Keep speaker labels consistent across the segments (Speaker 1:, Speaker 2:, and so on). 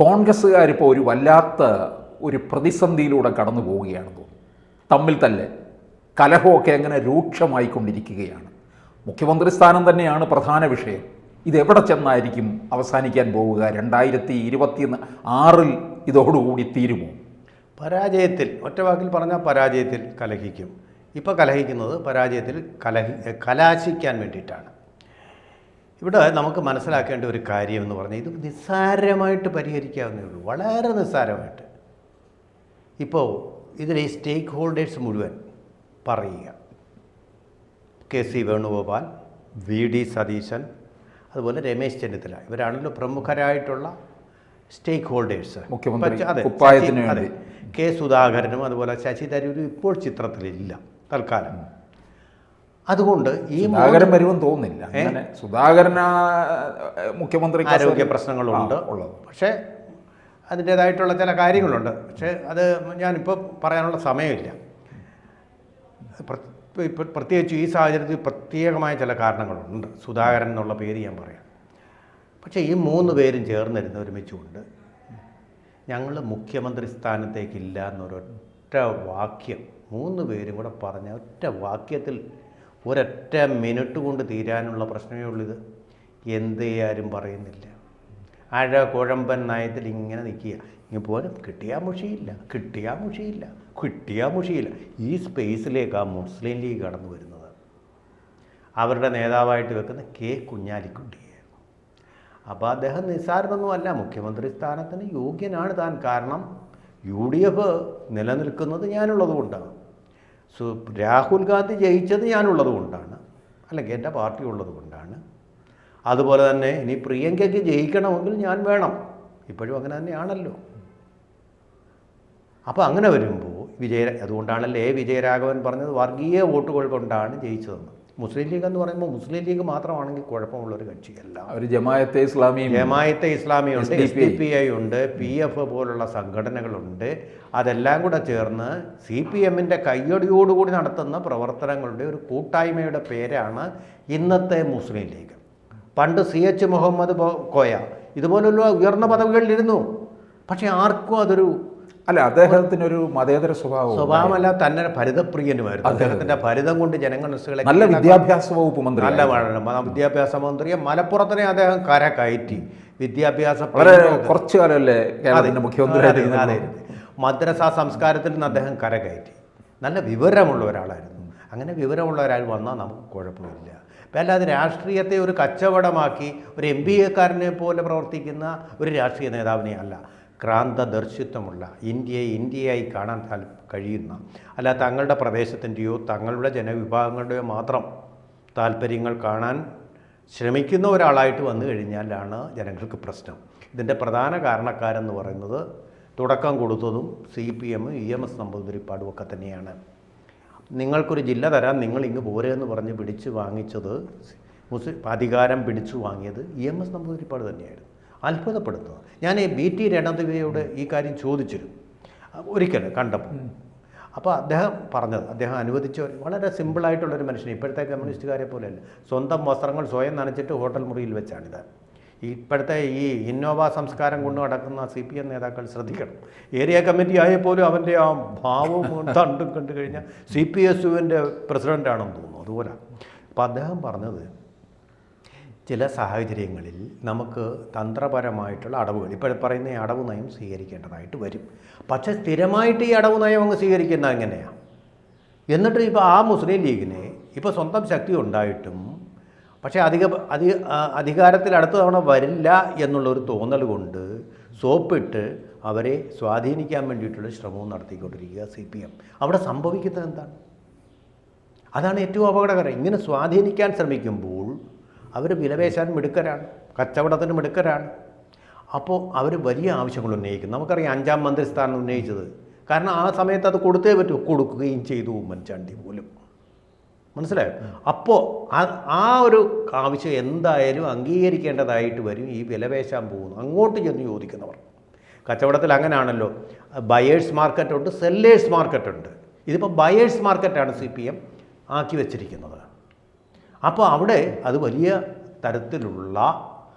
Speaker 1: കോൺഗ്രസ്സുകാരിപ്പോൾ ഒരു വല്ലാത്ത ഒരു പ്രതിസന്ധിയിലൂടെ കടന്നു പോവുകയാണെന്ന് തോന്നുന്നു. തമ്മിൽ തന്നെ കലഹമൊക്കെ അങ്ങനെ രൂക്ഷമായിക്കൊണ്ടിരിക്കുകയാണ്. മുഖ്യമന്ത്രി സ്ഥാനം തന്നെയാണ് പ്രധാന വിഷയം. ഇതെവിടെ ചെന്നായിരിക്കും അവസാനിക്കാൻ പോവുക? 2026 ഇതോടുകൂടി തീരുമോ?
Speaker 2: പരാജയത്തിൽ, ഒറ്റ വാക്കിൽ പറഞ്ഞാൽ പരാജയത്തിൽ കലഹിക്കും. ഇപ്പോൾ കലഹിക്കുന്നത് പരാജയത്തിൽ കലാശിക്കാൻ വേണ്ടിയിട്ടാണ്. ഇവിടെ നമുക്ക് മനസ്സിലാക്കേണ്ട ഒരു കാര്യം എന്ന് പറഞ്ഞാൽ ഇത് നിസ്സാരമായിട്ട് പരിഹരിക്കാവുന്നേ ഉള്ളൂ, വളരെ നിസ്സാരമായിട്ട്. ഇപ്പോൾ ഇതിൽ ഈ സ്റ്റേക്ക് ഹോൾഡേഴ്സ് മുഴുവൻ പറയുക, കെ.സി. വേണുഗോപാൽ, വി.ഡി. സതീശൻ, അതുപോലെ രമേശ് ചെന്നിത്തല, ഇവരാണല്ലോ പ്രമുഖരായിട്ടുള്ള സ്റ്റേക്ക് ഹോൾഡേഴ്സ്. അതെ, കെ. സുധാകരനും അതുപോലെ ശശി തരൂരും ഇപ്പോൾ ചിത്രത്തിലില്ല തൽക്കാലം. അതുകൊണ്ട് ഈ
Speaker 1: സുധാകരൻ വരുമെന്ന് തോന്നുന്നില്ല. സുധാകരൻ മുഖ്യമന്ത്രി
Speaker 2: ആരോഗ്യ പ്രശ്നങ്ങളുണ്ട് ഉള്ളത്, പക്ഷേ അതിൻ്റേതായിട്ടുള്ള ചില കാര്യങ്ങളുണ്ട്. പക്ഷേ അത് ഞാനിപ്പോൾ പറയാനുള്ള സമയമില്ല. പ്രത്യേകിച്ച് ഈ സാഹചര്യത്തിൽ പ്രത്യേകമായ ചില കാരണങ്ങളുണ്ട്. സുധാകരൻ എന്നുള്ള പേര് ഞാൻ പറയാം. പക്ഷേ ഈ 3 പേരും ചേർന്നിരുന്ന് ഒരുമിച്ചുകൊണ്ട് ഞങ്ങൾ മുഖ്യമന്ത്രി സ്ഥാനത്തേക്കില്ല എന്നൊരൊറ്റ വാക്യം 3 പേരും കൂടെ പറഞ്ഞ ഒറ്റ വാക്യത്തിൽ ഒരൊറ്റ മിനിറ്റ് കൊണ്ട് തീരാനുള്ള പ്രശ്നമേ ഉള്ളിത്. എന്ത് പറയുന്നില്ല. കുഴമ്പൻ നയത്തിൽ ഇങ്ങനെ നിൽക്കുക. ഇങ്ങനെ പോലും കിട്ടിയാൽ മുഷിയില്ല. ഈ സ്പേസിലേക്കാണ് മുസ്ലിം ലീഗ് കടന്നു വരുന്നത്. അവരുടെ നേതാവായിട്ട് വെക്കുന്ന കെ. കുഞ്ഞാലിക്കുട്ടിയെ. അപ്പോൾ അദ്ദേഹം നിസ്സാരമൊന്നുമല്ല, മുഖ്യമന്ത്രി സ്ഥാനത്തിന് യോഗ്യനാണ് താൻ. കാരണം UDF നിലനിൽക്കുന്നത് ഞാനുള്ളത് കൊണ്ടാണ്, രാഹുൽ ഗാന്ധി ജയിച്ചത് ഞാനുള്ളത് കൊണ്ടാണ്, അല്ലെങ്കിൽ എൻ്റെ പാർട്ടി ഉള്ളത് കൊണ്ടാണ്. അതുപോലെ തന്നെ ഇനി പ്രിയങ്കയ്ക്ക് ജയിക്കണമെങ്കിൽ ഞാൻ വേണം, ഇപ്പോഴും അങ്ങനെ തന്നെയാണല്ലോ. അപ്പോൾ അങ്ങനെ വരുമ്പോൾ അതുകൊണ്ടാണല്ലേ വിജയരാഘവൻ പറഞ്ഞത് വർഗീയ വോട്ടുകൾ കൊണ്ടാണ് ജയിച്ചതെന്ന്. മുസ്ലിം ലീഗ് എന്ന് പറയുമ്പോൾ മുസ്ലിം ലീഗ് മാത്രമാണെങ്കിൽ കുഴപ്പമുള്ളൊരു കക്ഷിയല്ല.
Speaker 1: അവർ ജമായത്തെ ഇസ്ലാമി ഉണ്ട്,
Speaker 2: SDPI ഉണ്ട്, PF പോലുള്ള സംഘടനകളുണ്ട്. അതെല്ലാം കൂടെ ചേർന്ന് CPMൻ്റെ കയ്യടിയോടുകൂടി നടത്തുന്ന പ്രവർത്തനങ്ങളുടെ ഒരു കൂട്ടായ്മയുടെ പേരാണ് ഇന്നത്തെ മുസ്ലിം ലീഗ്. പണ്ട് CH മുഹമ്മദ് കോയ ഇതുപോലുള്ള ഉയർന്ന പദവികളിലിരുന്നു. പക്ഷേ ആർക്കും അതൊരു
Speaker 1: അദ്ദേഹത്തിനൊരു മതേതര
Speaker 2: സ്വഭാവമല്ല, തന്നെ ഭരിതപ്രിയനുമായിരുന്നു. അദ്ദേഹത്തിൻ്റെ ഭരിതം കൊണ്ട് ജനങ്ങൾ
Speaker 1: നല്ല വിദ്യാഭ്യാസ വകുപ്പ് മന്ത്രി,
Speaker 2: വിദ്യാഭ്യാസ മന്ത്രിയെ മലപ്പുറത്തിനെ അദ്ദേഹം കര കയറ്റി.
Speaker 1: കുറച്ചു കാലമല്ലേ കേരളത്തിൻ്റെ മുഖ്യമന്ത്രി.
Speaker 2: അതെ, മദ്രസ സംസ്കാരത്തിൽ നിന്ന് അദ്ദേഹം കര കയറ്റി. നല്ല വിവരമുള്ള ഒരാളായിരുന്നു. അങ്ങനെ വിവരമുള്ള ഒരാൾ വന്നാൽ നമുക്ക് കുഴപ്പമില്ല. അപ്പം അല്ലാതെ രാഷ്ട്രീയത്തെ ഒരു കച്ചവടമാക്കി ഒരു MBA പോലെ പ്രവർത്തിക്കുന്ന ഒരു രാഷ്ട്രീയ നേതാവിനെ അല്ല. ക്രാന്തദർശിത്വമുള്ള ഇന്ത്യയായി കാണാൻ കഴിയുന്ന, അല്ല തങ്ങളുടെ പ്രദേശത്തിൻ്റെയോ തങ്ങളുടെ ജനവിഭാഗങ്ങളുടെയോ മാത്രം താല്പര്യങ്ങൾ കാണാൻ ശ്രമിക്കുന്ന ഒരാളായിട്ട് വന്നു കഴിഞ്ഞാലാണ് ജനങ്ങൾക്ക് പ്രശ്നം. ഇതിൻ്റെ പ്രധാന കാരണക്കാരെന്ന് പറയുന്നത് തുടക്കം കൊടുത്തതും CPM EMS നമ്പൂതിരിപ്പാടും ഒക്കെ തന്നെയാണ്. നിങ്ങൾക്കൊരു ജില്ല തരാം, നിങ്ങൾ ഇങ്ങ് പോരെന്ന് പറഞ്ഞ് പിടിച്ചു വാങ്ങിച്ചത്, അധികാരം പിടിച്ചു വാങ്ങിയത് EMS നമ്പൂതിരിപ്പാട് തന്നെയായിരുന്നു. അത്ഭുതപ്പെടുത്തുന്നത്. ഞാൻ BT രണദിവയോട് ഈ കാര്യം ചോദിച്ചിരുന്നു ഒരിക്കൽ കണ്ടപ്പോൾ. അപ്പോൾ അദ്ദേഹം പറഞ്ഞത്, അദ്ദേഹം അനുവദിച്ച വളരെ സിമ്പിളായിട്ടുള്ളൊരു മനുഷ്യൻ, ഇപ്പോഴത്തെ കമ്മ്യൂണിസ്റ്റുകാരെ പോലെയല്ല. സ്വന്തം വസ്ത്രങ്ങൾ സ്വയം നനച്ചിട്ട് ഹോട്ടൽ മുറിയിൽ വെച്ചാണിത്. ഇപ്പോഴത്തെ ഈ ഇന്നോവ സംസ്കാരം കൊണ്ട് നടക്കുന്ന CPM നേതാക്കൾ ശ്രദ്ധിക്കണം. ഏരിയ കമ്മിറ്റി ആയപ്പോലും അവൻ്റെ ആ ഭാവം തണ്ടും കണ്ടു കഴിഞ്ഞാൽ CPSUവിൻ്റെ പ്രസിഡൻ്റാണെന്ന് തോന്നുന്നു. അതുപോലെ അപ്പോൾ അദ്ദേഹം പറഞ്ഞത്, ചില സാഹചര്യങ്ങളിൽ നമുക്ക് തന്ത്രപരമായിട്ടുള്ള അടവുകൾ, ഇപ്പോൾ പറയുന്ന ഈ അടവ് നയം സ്വീകരിക്കേണ്ടതായിട്ട് വരും. പക്ഷേ സ്ഥിരമായിട്ട് ഈ അടവ് നയം അങ്ങ് സ്വീകരിക്കുന്നത് എങ്ങനെയാണ്? എന്നിട്ട് ഇപ്പോൾ ആ മുസ്ലിം ലീഗിനെ ഇപ്പോൾ സ്വന്തം ശക്തി ഉണ്ടായിട്ടും പക്ഷേ അധികാരത്തിൽ അടുത്ത തവണ വരില്ല എന്നുള്ളൊരു തോന്നൽ കൊണ്ട് സോപ്പിട്ട് അവരെ സ്വാധീനിക്കാൻ വേണ്ടിയിട്ടുള്ള ശ്രമവും നടത്തിക്കൊണ്ടിരിക്കുക CPM. അവിടെ സംഭവിക്കുന്നത് എന്താണ്? അതാണ് ഏറ്റവും അപകടകരം. ഇങ്ങനെ സ്വാധീനിക്കാൻ ശ്രമിക്കുമ്പോൾ അവർ വിലപേശാൻ മിടുക്കരാണ്, കച്ചവടത്തിന് മിടുക്കരാണ്. അപ്പോൾ അവർ വലിയ ആവശ്യങ്ങൾ ഉന്നയിക്കും. നമുക്കറിയാം 5ാം മന്ത്രിസ്ഥാനം ഉന്നയിച്ചത്, കാരണം ആ സമയത്ത് അത് കൊടുത്തേ പറ്റൂ, കൊടുക്കുകയും ചെയ്തു ഉമ്മൻചാണ്ടി പോലും. മനസ്സിലായോ? അപ്പോൾ ആ ഒരു ആവശ്യം എന്തായാലും അംഗീകരിക്കേണ്ടതായിട്ട് വരും ഈ വിലപേശാൻ പോകുന്നു അങ്ങോട്ട് ചെന്ന് ചോദിക്കുന്നവർ. കച്ചവടത്തിൽ അങ്ങനെയാണല്ലോ, ബയേഴ്സ് മാർക്കറ്റുണ്ട്, സെല്ലേഴ്സ് മാർക്കറ്റുണ്ട്. ഇതിപ്പോൾ ബയേഴ്സ് മാർക്കറ്റാണ് CPM ആക്കി വച്ചിരിക്കുന്നത്. അപ്പോൾ അവിടെ അത് വലിയ തരത്തിലുള്ള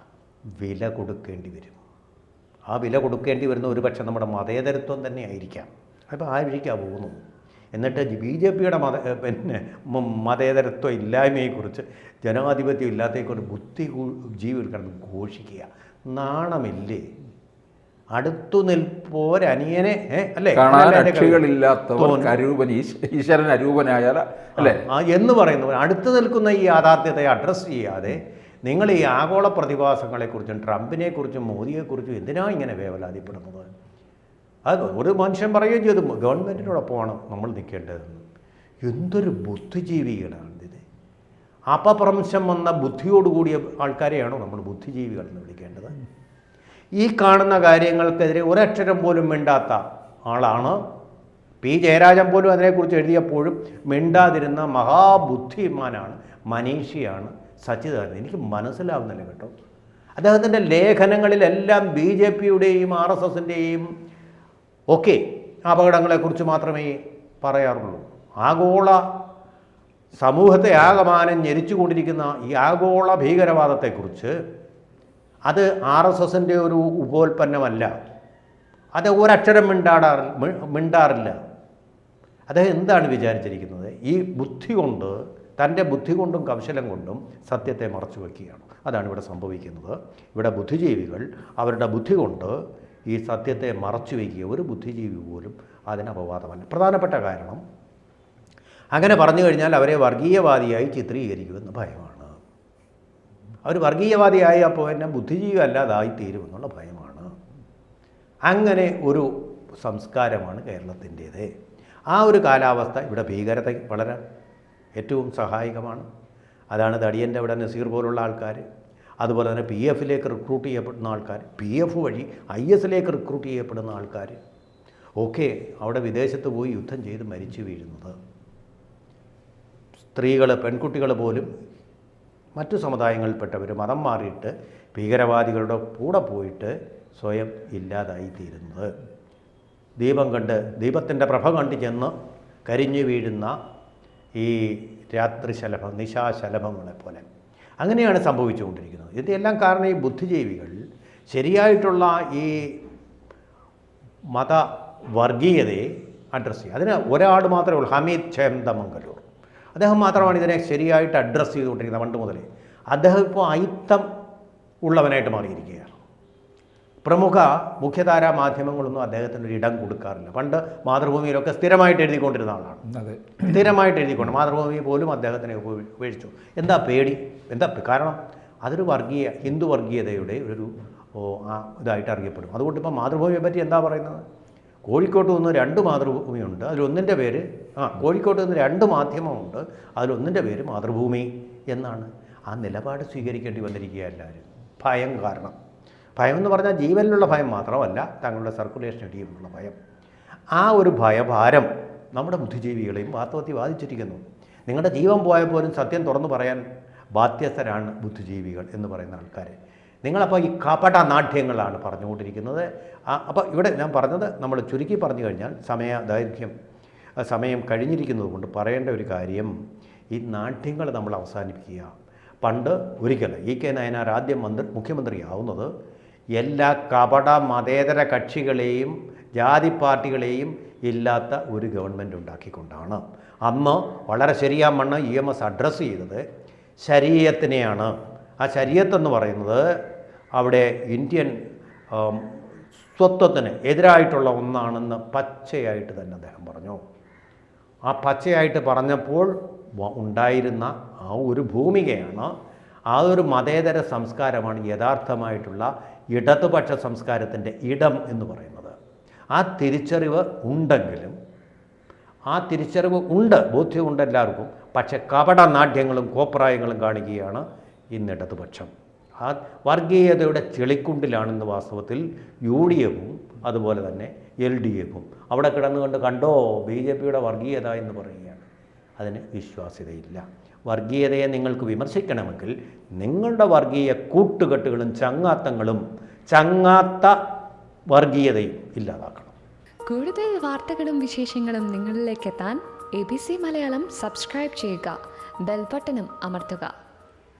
Speaker 2: വില കൊടുക്കേണ്ടി വരും. ആ വില കൊടുക്കേണ്ടി വരുന്ന ഒരു പക്ഷേ നമ്മുടെ മതേതരത്വം തന്നെ ആയിരിക്കാം. അപ്പോൾ ആ വഴിക്കാണ് പോകുന്നു. എന്നിട്ട് BJPയുടെ മതേതരത്വം ഇല്ലായ്മയെക്കുറിച്ച്, ജനാധിപത്യം ഇല്ലാത്തതിനെക്കുറിച്ച് ബുദ്ധിജീവികൾ കിടന്ന് ഘോഷിക്കുക. നാണമില്ലേ? അടുത്തു നിൽപ്പോരനിയനെ അല്ലേ
Speaker 1: ഈശ്വരൻ അരൂപനായാൽ അല്ലേ
Speaker 2: എന്ന് പറയുന്നവർ അടുത്തു നിൽക്കുന്ന ഈ യാഥാർത്ഥ്യത്തെ അഡ്രസ്സ് ചെയ്യാതെ നിങ്ങൾ ഈ ആഗോള പ്രതിഭാസങ്ങളെക്കുറിച്ചും ട്രംപിനെക്കുറിച്ചും മോദിയെക്കുറിച്ചും എന്തിനാണ് ഇങ്ങനെ വേവലാതിപ്പെടുന്നത്? അത് ഒരു മനുഷ്യൻ പറയുകയും ചെയ്തു, ഗവൺമെൻറ്റിനോടൊപ്പമാണ് നമ്മൾ നിൽക്കേണ്ടതെന്ന്. എന്തൊരു ബുദ്ധിജീവികളാണ് ഇത്! അപഭ്രംശം വന്ന ബുദ്ധിയോടുകൂടിയ ആൾക്കാരെയാണോ നമ്മൾ ബുദ്ധിജീവികൾ എന്ന് വിളിക്കേണ്ടത്? ഈ കാണുന്ന കാര്യങ്ങൾക്കെതിരെ ഒരക്ഷരം പോലും മിണ്ടാത്ത ആളാണ് P. ജയരാജൻ. പോലും അതിനെക്കുറിച്ച് എഴുതിയപ്പോഴും മിണ്ടാതിരുന്ന മഹാബുദ്ധിമാനാണ്, മനീഷിയാണ് സച്ചിദാനന്ദൻ. എനിക്ക് മനസ്സിലാവുന്നില്ല കേട്ടോ. അദ്ദേഹത്തിൻ്റെ ലേഖനങ്ങളിലെല്ലാം BJPയുടെയും RSSൻ്റെയും ഒക്കെ അപകടങ്ങളെക്കുറിച്ച് മാത്രമേ പറയാറുള്ളൂ. ആഗോള സമൂഹത്തെ ആകമാനം ഞെരിച്ചുകൊണ്ടിരിക്കുന്ന ഈ ആഗോള ഭീകരവാദത്തെക്കുറിച്ച് അത് RSSൻ്റെ ഒരു ഉപോൽപ്പന്നമല്ല. അത് ഒരക്ഷരം മിണ്ടാറില്ല. അദ്ദേഹം എന്താണ് വിചാരിച്ചിരിക്കുന്നത്? ഈ ബുദ്ധി കൊണ്ട്, തൻ്റെ ബുദ്ധി കൊണ്ടും കൗശലം കൊണ്ടും സത്യത്തെ മറച്ചു വയ്ക്കുകയാണ്. അതാണ് ഇവിടെ സംഭവിക്കുന്നത്. ഇവിടെ ബുദ്ധിജീവികൾ അവരുടെ ബുദ്ധി കൊണ്ട് ഈ സത്യത്തെ മറച്ചു വയ്ക്കുക. ഒരു ബുദ്ധിജീവി പോലും അതിന് അപവാദമല്ല. പ്രധാനപ്പെട്ട കാരണം, അങ്ങനെ പറഞ്ഞു കഴിഞ്ഞാൽ അവരെ വർഗീയവാദിയായി ചിത്രീകരിക്കുമെന്ന് ഭയമാണ്. അവർ വർഗീയവാദിയായി അപ്പോൾ എന്നെ ബുദ്ധിജീവി അല്ലാതായി തീരുമെന്നുള്ള ഭയമാണ്. അങ്ങനെ ഒരു സംസ്കാരമാണ് കേരളത്തിൻ്റേത്. ആ ഒരു കാലാവസ്ഥ ഇവിടെ ഭീകരത വളരാൻ ഏറ്റവും സഹായകമാണ്. അതാണ് തടിയൻ്റെ അവിടെ നസീർ പോലുള്ള ആൾക്കാർ, അതുപോലെ തന്നെ PFലേക്ക് റിക്രൂട്ട് ചെയ്യപ്പെടുന്ന ആൾക്കാർ, PF വഴി ISലേക്ക് റിക്രൂട്ട് ചെയ്യപ്പെടുന്ന ആൾക്കാർ ഒക്കെ അവിടെ വിദേശത്ത് പോയി യുദ്ധം ചെയ്ത് മരിച്ചു വീഴുന്നത്. സ്ത്രീകൾ, പെൺകുട്ടികൾ പോലും മറ്റു സമുദായങ്ങളിൽപ്പെട്ടവർ മതം മാറിയിട്ട് ഭീകരവാദികളുടെ കൂടെ പോയിട്ട് സ്വയം ഇല്ലാതായിത്തീരുന്നത്. ദീപം കണ്ട്, ദീപത്തിൻ്റെ പ്രഭ കണ്ട് ചെന്ന് കരിഞ്ഞു വീഴുന്ന ഈ രാത്രിശലഭം, നിശാശലഭങ്ങളെപ്പോലെ അങ്ങനെയാണ് സംഭവിച്ചുകൊണ്ടിരിക്കുന്നത്. ഇതിൻ്റെയെല്ലാം കാരണം ഈ ബുദ്ധിജീവികൾ ശരിയായിട്ടുള്ള ഈ മതവർഗീയതയെ അഡ്രസ്സ് ചെയ്യുക. അതിന് ഒരാൾ മാത്രമേ ഉള്ളൂ, ഹമീദ് ചേന്ദമംഗലൂർ. അദ്ദേഹം മാത്രമാണ് ഇതിനെ ശരിയായിട്ട് അഡ്രസ്സ് ചെയ്തുകൊണ്ടിരിക്കുന്നത് പണ്ട് മുതലേ. അദ്ദേഹം ഇപ്പോൾ അയിത്തം ഉള്ളവനായിട്ട് മാറിയിരിക്കുകയാണ്. പ്രമുഖ മുഖ്യധാരാ മാധ്യമങ്ങളൊന്നും അദ്ദേഹത്തിനൊരു ഇടം കൊടുക്കാറില്ല. പണ്ട് മാതൃഭൂമിയിലൊക്കെ സ്ഥിരമായിട്ട് എഴുതിക്കൊണ്ടിരുന്ന ആളാണ്. സ്ഥിരമായിട്ട് എഴുതിക്കൊണ്ട് മാതൃഭൂമി പോലും അദ്ദേഹത്തിനെ ഉപേക്ഷിച്ചു. എന്താ പേടി? എന്താ കാരണം? അതൊരു ഹിന്ദു വർഗീയതയുടെ ഒരു ഇതായിട്ട് അറിയപ്പെടും. അതുകൊണ്ട് ഇപ്പോൾ മാതൃഭൂമിയെ പറ്റി എന്താ പറയുന്നത്? കോഴിക്കോട്ട് നിന്ന് 2 മാതൃഭൂമിയുണ്ട്, അതിലൊന്നിൻ്റെ പേര് കോഴിക്കോട്ട് നിന്ന് 2 മാധ്യമമുണ്ട്, അതിലൊന്നിൻ്റെ പേര് മാതൃഭൂമി എന്നാണ്. ആ നിലപാട് സ്വീകരിക്കേണ്ടി വന്നിരിക്കുക എല്ലാവരും. ഭയം കാരണം. ഭയം എന്ന് പറഞ്ഞാൽ ജീവനിലുള്ള ഭയം മാത്രമല്ല, തങ്ങളുടെ സർക്കുലേഷൻ ഇടിയുമുള്ള ഭയം. ആ ഒരു ഭയഭാരം നമ്മുടെ ബുദ്ധിജീവികളെയും വാസ്തവത്തിൽ ബാധിച്ചിരിക്കുന്നു. നിങ്ങളുടെ ജീവൻ പോയാൽ പോലും സത്യം തുറന്നു പറയാൻ ബാധ്യസ്ഥരാണ് ബുദ്ധിജീവികൾ എന്ന് പറയുന്ന ആൾക്കാർ. നിങ്ങളപ്പോൾ ഈ കപട നാട്യങ്ങളാണ് പറഞ്ഞുകൊണ്ടിരിക്കുന്നത്. അപ്പോൾ ഇവിടെ ഞാൻ പറഞ്ഞത് നമ്മൾ ചുരുക്കി പറഞ്ഞു കഴിഞ്ഞാൽ സമയം കഴിഞ്ഞിരിക്കുന്നത് കൊണ്ട് പറയേണ്ട ഒരു കാര്യം, ഈ നാട്യങ്ങൾ നമ്മൾ അവസാനിപ്പിക്കുക. പണ്ട് ഒരിക്കൽ EK നായനാർ ആദ്യം മുഖ്യമന്ത്രിയാവുന്നത് എല്ലാ കപട മതേതര കക്ഷികളെയും ജാതി പാർട്ടികളെയും ഇല്ലാത്ത ഒരു ഗവൺമെൻറ് ഉണ്ടാക്കിക്കൊണ്ടാണ്. അന്ന് വളരെ ശരിയാമണ്ണം EMS അഡ്രസ്സ് ചെയ്തത് ശരീഅത്തിനെയാണ്. ആ ശരീഅത്തെന്ന് പറയുന്നത് അവിടെ ഇന്ത്യൻ സ്വത്വത്തിന് എതിരായിട്ടുള്ള ഒന്നാണെന്ന് പച്ചയായിട്ട് തന്നെ അദ്ദേഹം പറഞ്ഞു. ആ പച്ചയായിട്ട് പറഞ്ഞപ്പോൾ ഉണ്ടായിരുന്ന ആ ഒരു ഭൂമികയാണ്, ആ ഒരു മതേതര സംസ്കാരമാണ് യഥാർത്ഥമായിട്ടുള്ള ഇടതുപക്ഷ സംസ്കാരത്തിൻ്റെ ഇടം എന്ന് പറയുന്നത്. ആ തിരിച്ചറിവ് ഉണ്ടെങ്കിലും, ആ തിരിച്ചറിവ് ഉണ്ട്, ബോധ്യമുണ്ട് എല്ലാവർക്കും. പക്ഷേ കപട നാട്യങ്ങളും കോപ്രായങ്ങളും കാണിക്കുകയാണ് ഇന്ന് ഇടതുപക്ഷം. ആ വർഗീയതയുടെ ചെളിക്കുണ്ടിലാണെന്ന് വാസ്തവത്തിൽ UDFും അതുപോലെ തന്നെ LDFും അവിടെ കിടന്നുകൊണ്ട് കണ്ടോ BJPയുടെ വർഗീയത എന്ന് പറയുകയാണ്. അതിന് വിശ്വാസ്യതയില്ല. വർഗീയതയെ നിങ്ങൾക്ക് വിമർശിക്കണമെങ്കിൽ നിങ്ങളുടെ വർഗീയ കൂട്ടുകെട്ടുകളും ചങ്ങാത്തങ്ങളും ചങ്ങാത്ത വർഗീയതയും ഇല്ലാതാക്കണം.
Speaker 3: കൂടുതൽ വാർത്തകളും വിശേഷങ്ങളും നിങ്ങളിലേക്ക് എത്താൻ ABC മലയാളം സബ്സ്ക്രൈബ് ചെയ്യുക, ബെൽ ബട്ടണും അമർത്തുക.